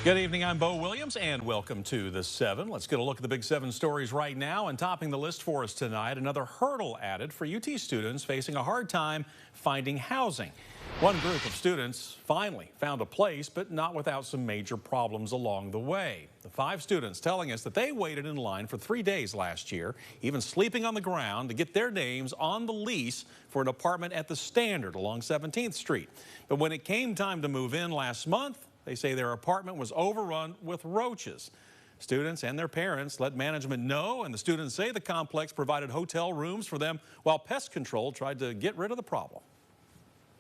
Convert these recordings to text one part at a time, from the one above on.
Good evening, I'm Bo Williams, and welcome to the 7. Let's get a look at the big 7 stories right now. And topping the list for us tonight, another hurdle added for UT students facing a hard time finding housing. One group of students finally found a place, but not without some major problems along the way. The 5 students telling us that they waited in line for 3 days last year, even sleeping on the ground to get their names on the lease for an apartment at the Standard along 17th Street. But when it came time to move in last month, they say their apartment was overrun with roaches. Students and their parents let management know, and the students say the complex provided hotel rooms for them while pest control tried to get rid of the problem.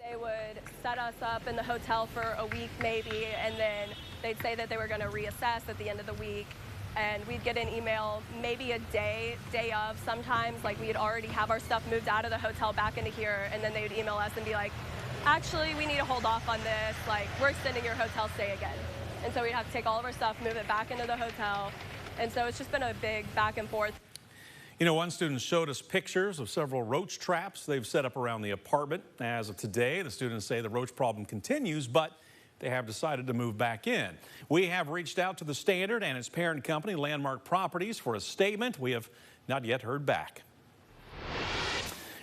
They would set us up in the hotel for a week maybe, and then they'd say that they were going to reassess at the end of the week. And we'd get an email maybe a day of sometimes, like we'd already have our stuff moved out of the hotel back into here, and then they would email us and be like, actually, we need to hold off on this, like, we're extending your hotel stay again. And so we'd have to take all of our stuff, move it back into the hotel. And so it's just been a big back and forth. You know, one student showed us pictures of several roach traps they've set up around the apartment. As of today, the students say the roach problem continues, but they have decided to move back in. We have reached out to the Standard and its parent company, Landmark Properties, for a statement. We have not yet heard back.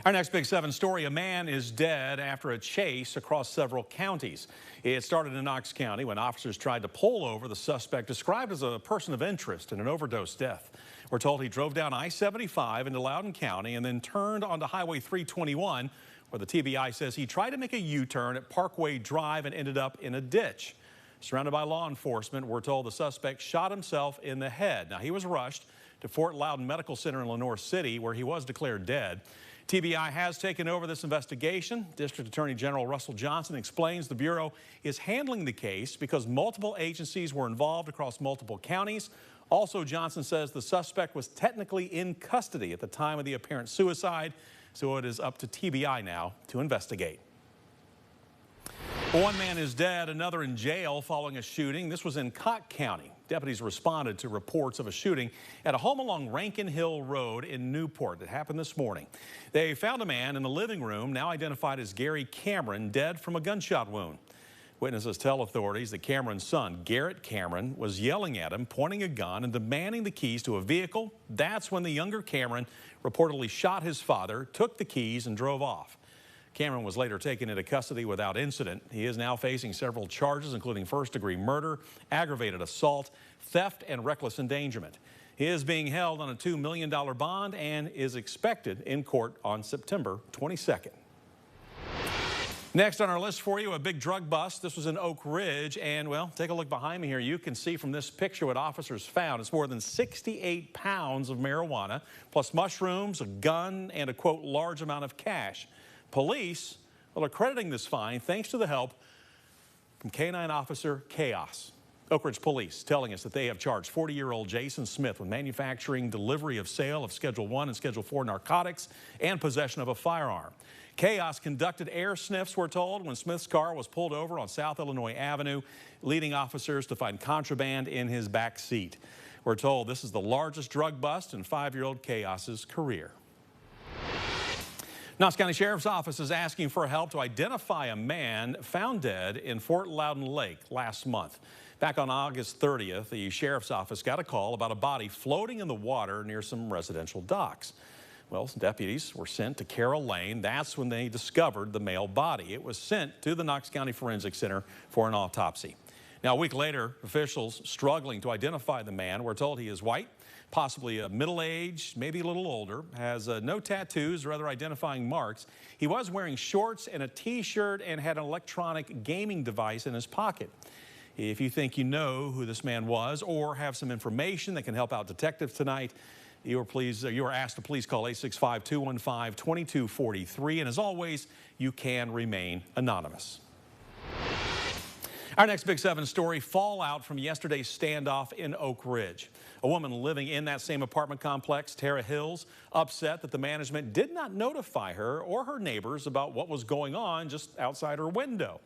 Our next big 7 story, a man is dead after a chase across several counties. It started in Knox County when officers tried to pull over the suspect described as a person of interest in an overdose death. We're told he drove down I-75 into Loudoun County and then turned onto Highway 321, where the TBI says he tried to make a U-turn at Parkway Drive and ended up in a ditch. Surrounded by law enforcement, we're told the suspect shot himself in the head. Now, he was rushed to Fort Loudoun Medical Center in Lenoir City, where he was declared dead. TBI has taken over this investigation. District Attorney General Russell Johnson explains the Bureau is handling the case because multiple agencies were involved across multiple counties. Also, Johnson says the suspect was technically in custody at the time of the apparent suicide, so it is up to TBI now to investigate. One man is dead, another in jail following a shooting. This was in Cott County. Deputies responded to reports of a shooting at a home along Rankin Hill Road in Newport that happened this morning. They found a man in the living room, now identified as Gary Cameron, dead from a gunshot wound. Witnesses tell authorities that Cameron's son, Garrett Cameron, was yelling at him, pointing a gun and demanding the keys to a vehicle. That's when the younger Cameron reportedly shot his father, took the keys, and drove off. Cameron was later taken into custody without incident. He is now facing several charges, including first-degree murder, aggravated assault, theft, and reckless endangerment. He is being held on a $2 million bond and is expected in court on September 22nd. Next on our list for you, a big drug bust. This was in Oak Ridge, and, well, take a look behind me here. You can see from this picture what officers found. It's more than 68 pounds of marijuana, plus mushrooms, a gun, and a, quote, large amount of cash. Police are crediting this find thanks to the help from K-9 officer Khaos. Oak Ridge Police telling us that they have charged 40-year-old Jason Smith with manufacturing, delivery of sale of Schedule 1 and Schedule 4 narcotics and possession of a firearm. Khaos conducted air sniffs, we're told, when Smith's car was pulled over on South Illinois Avenue, leading officers to find contraband in his back seat. We're told this is the largest drug bust in 5-year-old Khaos's career. Knox County Sheriff's Office is asking for help to identify a man found dead in Fort Loudoun Lake last month. Back on August 30th, the Sheriff's Office got a call about a body floating in the water near some residential docks. Well, deputies were sent to Carroll Lane. That's when they discovered the male body. It was sent to the Knox County Forensic Center for an autopsy. Now, a week later, officials struggling to identify the man were told he is white, possibly middle-aged, maybe a little older, has no tattoos or other identifying marks. He was wearing shorts and a T-shirt and had an electronic gaming device in his pocket. If you think you know who this man was or have some information that can help out detectives tonight, you are asked to please call 865-215-2243. And as always, you can remain anonymous. Our next Big 7 story, fallout from yesterday's standoff in Oak Ridge. A woman living in that same apartment complex, Tara Hills, upset that the management did not notify her or her neighbors about what was going on just outside her window.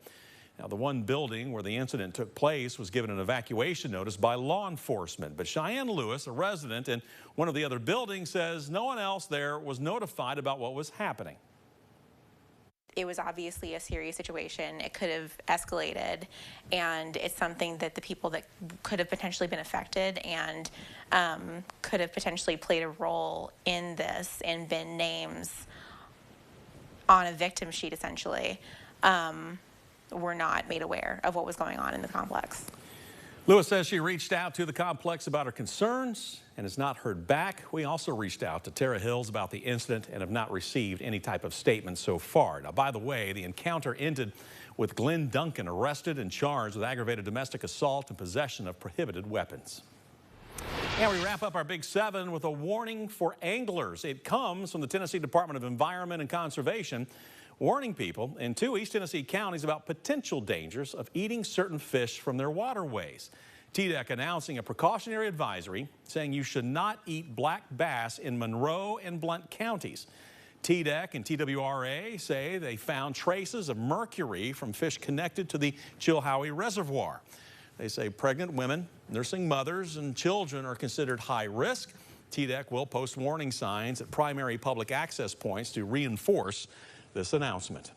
Now, the one building where the incident took place was given an evacuation notice by law enforcement. But Cheyenne Lewis, a resident in one of the other buildings, says no one else there was notified about what was happening. it was obviously a serious situation. It could have escalated, and it's something that the people that could have potentially been affected and could have potentially played a role in this and been names on a victim sheet, essentially, were not made aware of what was going on in the complex. Lewis says she reached out to the complex about her concerns and has not heard back. We also reached out to Tara Hills about the incident and have not received any type of statement so far. Now, by the way, the encounter ended with Glenn Duncan arrested and charged with aggravated domestic assault and possession of prohibited weapons. And we wrap up our Big 7 with a warning for anglers. It comes from the Tennessee Department of Environment and Conservation, warning people in 2 East Tennessee counties about potential dangers of eating certain fish from their waterways. TDEC announcing a precautionary advisory saying you should not eat black bass in Monroe and Blount counties. TDEC and TWRA say they found traces of mercury from fish connected to the Chilhowie Reservoir. They say pregnant women, nursing mothers, and children are considered high risk. TDEC will post warning signs at primary public access points to reinforce this announcement.